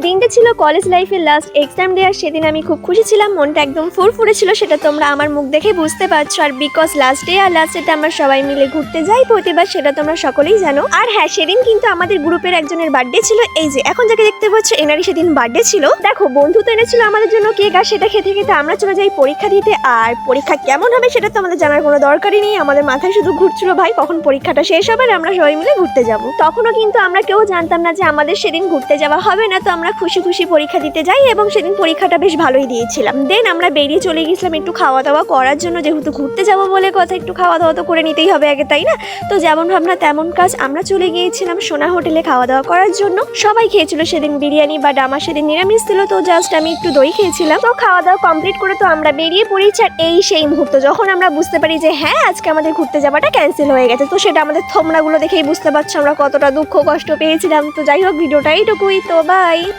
দিনটা ছিল কলেজ লাইফের লাস্ট এক্সাম ডে আর সেদিন আমি খুব খুশি ছিলাম, মনটা একদম ফুরফুরে ছিল, সেটা তোমরা আমার মুখ দেখে বুঝতে পারছো। আর বিকজ লাস্ট ডে আর লাস্ট ডেতে আমরা সবাই মিলে ঘুরতে যাই প্রতিবার, সেটা তোমরা সকলেই জানো। আর হ্যাঁ, সেদিন কিন্তু আমাদের গ্রুপের একজনের বার্থডে ছিল, এই যে এখন যাকে দেখতে পাচ্ছ এনারই সেদিন বার্থডে ছিল। দেখো, বন্ধু তো এনেছিল আমাদের জন্য কেক, আর সেটা খেতে খেতে আমরা চলে যাই পরীক্ষা দিতে। আর পরীক্ষা কেমন হবে সেটা তো আমাদের জানার কোনো দরকারই নেই, আমাদের মাথায় শুধু ঘুরছিল ভাই কখন পরীক্ষাটা শেষ হবে আর আমরা সবাই মিলে ঘুরতে যাব। তখনও কিন্তু আমরা কেউ জানতাম না যে আমাদের সেদিন ঘুরতে যাওয়া হবে না, তো আমরা খুশি খুশি পরীক্ষা দিতে যাই এবং সেদিন পরীক্ষাটা বেশ ভালোই দিয়েছিলাম। দেন আমরা বেরিয়ে চলে গেছিলাম একটু খাওয়া দাওয়া করার জন্য, যেহেতু ঘুরতে যাবো বলে কথা, একটু খাওয়া দাওয়া তো করে নিতেই হবে আগে, তাই না? তো যেমন ভাবনা তেমন কাজ, আমরা চলে গিয়েছিলাম সোনা হোটেলে খাওয়া দাওয়া করার জন্য। সবাই খেয়েছিল সেদিন বিরিয়ানি, বাট আমার সেদিন নিরামিষ ছিল, তো জাস্ট আমি একটু দই খেয়েছিলাম। তো খাওয়া দাওয়া কমপ্লিট করে তো আমরা বেরিয়ে পড়েছি। আর এই সেই মুহূর্ত যখন আমরা বুঝতে পারি যে হ্যাঁ, আজকে আমাদের ঘুরতে যাওয়াটা ক্যান্সেল হয়ে গেছে, তো সেটা আমাদের থমনাগুলো দেখেই বুঝতে পারছো আমরা কতটা দুঃখ কষ্ট পেয়েছিলাম। তো যাই হোক, ভিডিওটা এইটুকুই, তো বাই।